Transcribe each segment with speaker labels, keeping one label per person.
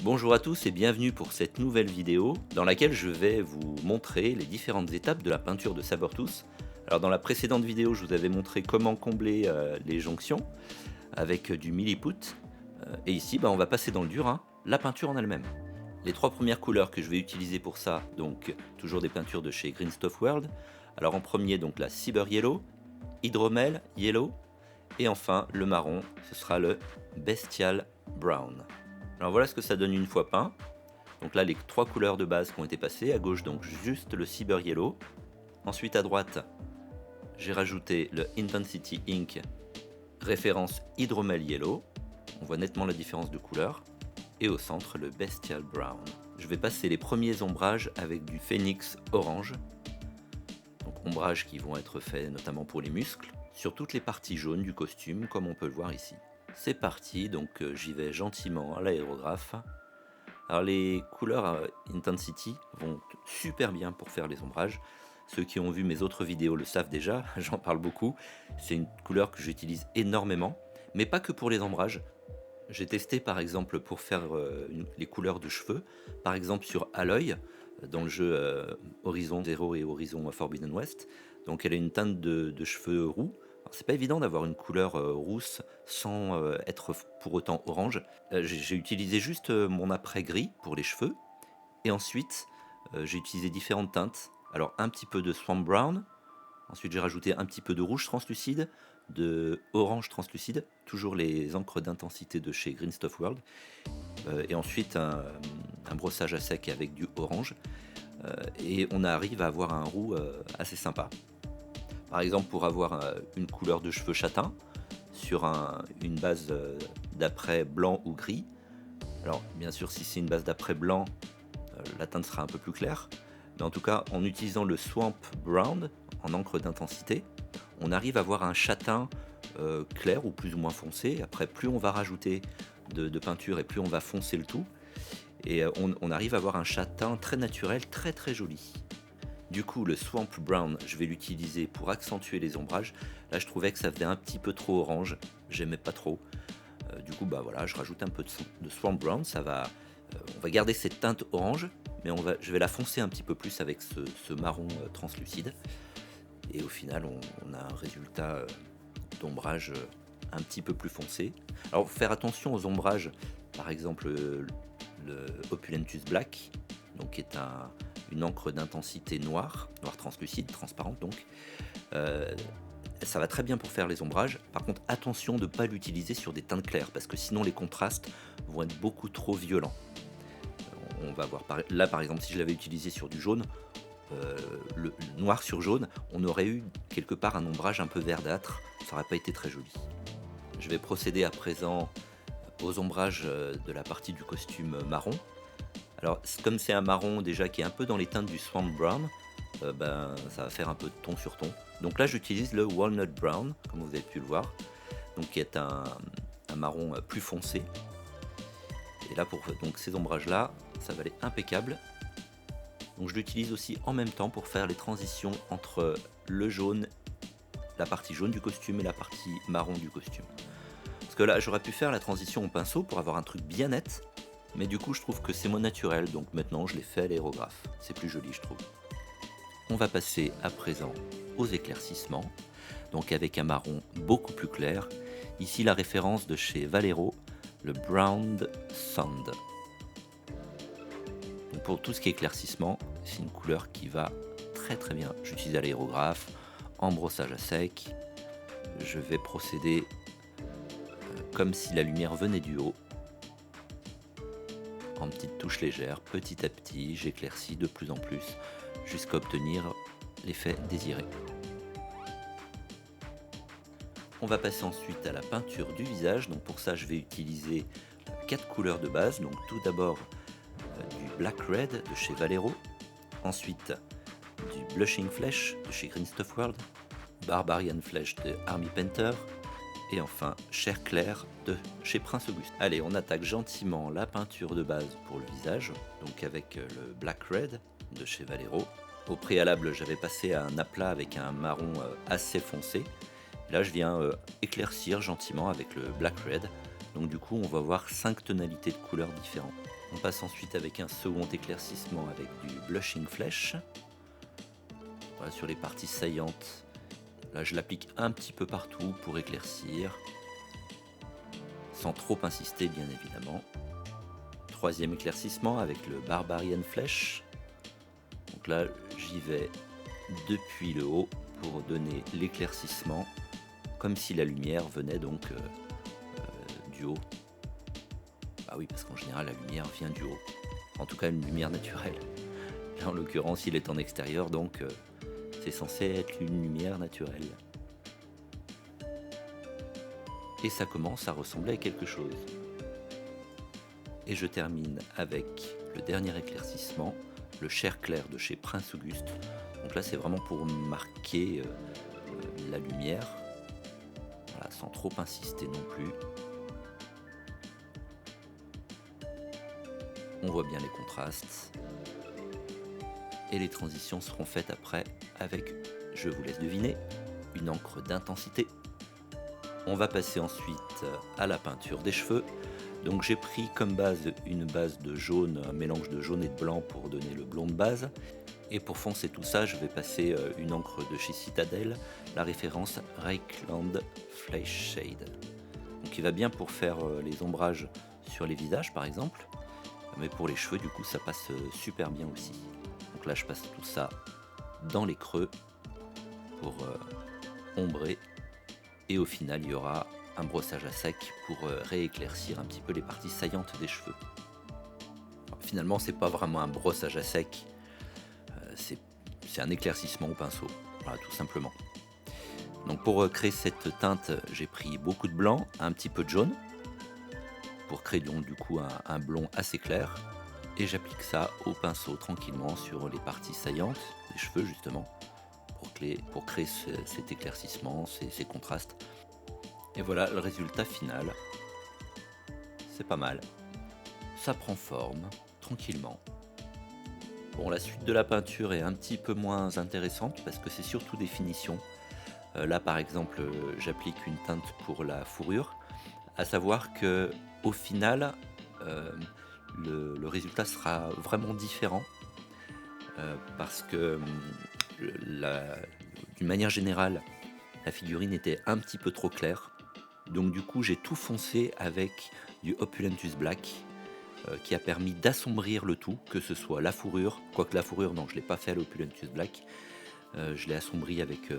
Speaker 1: Bonjour à tous et bienvenue pour cette nouvelle vidéo dans laquelle je vais vous montrer les différentes étapes de la peinture de Sabertooth. Alors dans la précédente vidéo, je vous avais montré comment combler les jonctions avec du milliput. Et ici, on va passer dans le dur, la peinture en elle-même. Les trois premières couleurs que je vais utiliser pour ça, donc toujours des peintures de chez Green Stuff World. Alors en premier, donc la Cyber Yellow, Hydromel Yellow, et enfin le marron, ce sera le Bestial Brown. Alors voilà ce que ça donne une fois peint. Donc là les trois couleurs de base qui ont été passées, à gauche donc juste le Cyber Yellow. Ensuite à droite j'ai rajouté le Intensity Ink référence Hydromel Yellow. On voit nettement la différence de couleur. Et au centre le Bestial Brown. Je vais passer les premiers ombrages avec du Phoenix Orange. Donc ombrages qui vont être faits notamment pour les muscles, sur toutes les parties jaunes du costume comme on peut le voir ici. C'est parti, donc j'y vais gentiment à l'aérographe. Alors les couleurs Intensity vont super bien pour faire les ombrages. Ceux qui ont vu mes autres vidéos le savent déjà, j'en parle beaucoup. C'est une couleur que j'utilise énormément, mais pas que pour les ombrages. J'ai testé par exemple pour faire les couleurs de cheveux, par exemple sur Aloy, dans le jeu Horizon Zero et Horizon Forbidden West. Donc elle a une teinte de cheveux roux. C'est pas évident d'avoir une couleur rousse sans être pour autant orange. J'ai utilisé juste mon après gris pour les cheveux. Et ensuite, j'ai utilisé différentes teintes. Alors un petit peu de Swamp Brown. Ensuite j'ai rajouté un petit peu de rouge translucide, de orange translucide, toujours les encres d'intensité de chez Green Stuff World. Et ensuite un brossage à sec avec du orange. Et on arrive à avoir un roux assez sympa. Par exemple, pour avoir une couleur de cheveux châtain sur une base d'apprêt blanc ou gris. Alors, bien sûr, si c'est une base d'apprêt blanc, la teinte sera un peu plus claire. Mais en tout cas, en utilisant le Swamp Brown en encre d'intensité, on arrive à avoir un châtain clair ou plus ou moins foncé. Après, plus on va rajouter de peinture et plus on va foncer le tout. Et on arrive à avoir un châtain très naturel, très très joli. Du coup, le Swamp Brown, je vais l'utiliser pour accentuer les ombrages. Là, je trouvais que ça faisait un petit peu trop orange, j'aimais pas trop. Du coup, voilà, je rajoute un peu de Swamp Brown. On va garder cette teinte orange, mais je vais la foncer un petit peu plus avec ce marron translucide. Et au final, on a un résultat d'ombrage un petit peu plus foncé. Alors, faut faire attention aux ombrages, par exemple le Opulentus Black, donc qui est une encre d'intensité noire translucide, transparente donc. Ça va très bien pour faire les ombrages. Par contre, attention de ne pas l'utiliser sur des teintes claires, parce que sinon les contrastes vont être beaucoup trop violents. On va voir là par exemple, si je l'avais utilisé sur du jaune, le noir sur jaune, on aurait eu quelque part un ombrage un peu verdâtre, ça n'aurait pas été très joli. Je vais procéder à présent aux ombrages de la partie du costume marron. Alors comme c'est un marron déjà qui est un peu dans les teintes du Swamp Brown, ça va faire un peu de ton sur ton. Donc là j'utilise le Walnut Brown, comme vous avez pu le voir, donc qui est un marron plus foncé. Et là pour donc ces ombrages là, ça va aller impeccable. Donc je l'utilise aussi en même temps pour faire les transitions entre le jaune, la partie jaune du costume et la partie marron du costume. Parce que là j'aurais pu faire la transition au pinceau pour avoir un truc bien net, mais du coup je trouve que c'est moins naturel, donc maintenant je l'ai fait à l'aérographe. C'est plus joli je trouve. On va passer à présent aux éclaircissements, donc avec un marron beaucoup plus clair. Ici la référence de chez Vallejo, le Brown Sand. Donc pour tout ce qui est éclaircissement, c'est une couleur qui va très très bien. J'utilise à l'aérographe, en brossage à sec. Je vais procéder comme si la lumière venait du haut. En petites touches légères, petit à petit, j'éclaircis de plus en plus jusqu'à obtenir l'effet désiré. On va passer ensuite à la peinture du visage. Donc pour ça, je vais utiliser 4 couleurs de base. Donc tout d'abord du Black Red de chez Vallejo. Ensuite du Blushing Flesh de chez Green Stuff World. Barbarian Flesh de Army Painter. Et enfin Chair Claire de chez Prince Auguste. Allez, on attaque gentiment la peinture de base pour le visage. Donc avec le Black Red de chez Vallejo. Au préalable, j'avais passé à un aplat avec un marron assez foncé. Là, je viens éclaircir gentiment avec le Black Red. Donc du coup, on va voir 5 tonalités de couleurs différentes. On passe ensuite avec un second éclaircissement avec du blushing flèche. Voilà, sur les parties saillantes. Là, je l'applique un petit peu partout pour éclaircir, sans trop insister bien évidemment. Troisième éclaircissement avec le Barbarian Flèche. Donc là, j'y vais depuis le haut pour donner l'éclaircissement, comme si la lumière venait donc du haut. Ah oui, parce qu'en général, la lumière vient du haut. En tout cas, une lumière naturelle. Là, en l'occurrence, il est en extérieur, donc c'est censé être une lumière naturelle. Et ça commence à ressembler à quelque chose. Et je termine avec le dernier éclaircissement, le Chair Clair de chez Prince Auguste. Donc là, c'est vraiment pour marquer la lumière, voilà, sans trop insister non plus. On voit bien les contrastes. Et les transitions seront faites après avec, je vous laisse deviner, une encre d'intensité. On va passer ensuite à la peinture des cheveux. Donc j'ai pris comme base une base de jaune, un mélange de jaune et de blanc pour donner le blond de base. Et pour foncer tout ça, je vais passer une encre de chez Citadel, la référence Reikland Flesh Shade. Donc il va bien pour faire les ombrages sur les visages par exemple, mais pour les cheveux du coup ça passe super bien aussi. Donc là je passe tout ça dans les creux pour ombrer, et au final il y aura un brossage à sec pour rééclaircir un petit peu les parties saillantes des cheveux. Alors, finalement c'est pas vraiment un brossage à sec, c'est un éclaircissement au pinceau, voilà, tout simplement. Donc pour créer cette teinte, j'ai pris beaucoup de blanc, un petit peu de jaune, pour créer donc du coup un blond assez clair, et j'applique ça au pinceau tranquillement sur les parties saillantes des cheveux justement, pour créer cet éclaircissement, ces contrastes. Et voilà le résultat final. C'est pas mal. Ça prend forme, tranquillement. Bon, la suite de la peinture est un petit peu moins intéressante parce que c'est surtout des finitions. Là par exemple, j'applique une teinte pour la fourrure. À savoir que au final, le résultat sera vraiment différent. Parce que d'une manière générale, la figurine était un petit peu trop claire. Donc du coup j'ai tout foncé avec du Opulentus Black qui a permis d'assombrir le tout, que ce soit la fourrure, quoique la fourrure non je ne l'ai pas fait à l'Opulentus Black, je l'ai assombri avec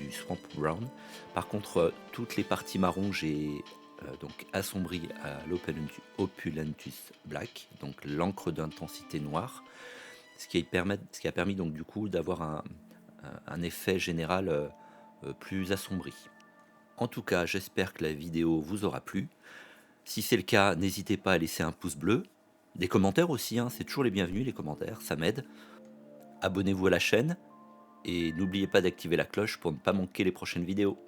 Speaker 1: du Swamp Brown. Par contre toutes les parties marron j'ai donc assombri à l'Opulentus Black, donc l'encre d'intensité noire, ce qui a permis donc du coup d'avoir un effet général plus assombri. En tout cas, j'espère que la vidéo vous aura plu. Si c'est le cas, n'hésitez pas à laisser un pouce bleu. Des commentaires aussi, hein, c'est toujours les bienvenus, les commentaires, ça m'aide. Abonnez-vous à la chaîne et n'oubliez pas d'activer la cloche pour ne pas manquer les prochaines vidéos.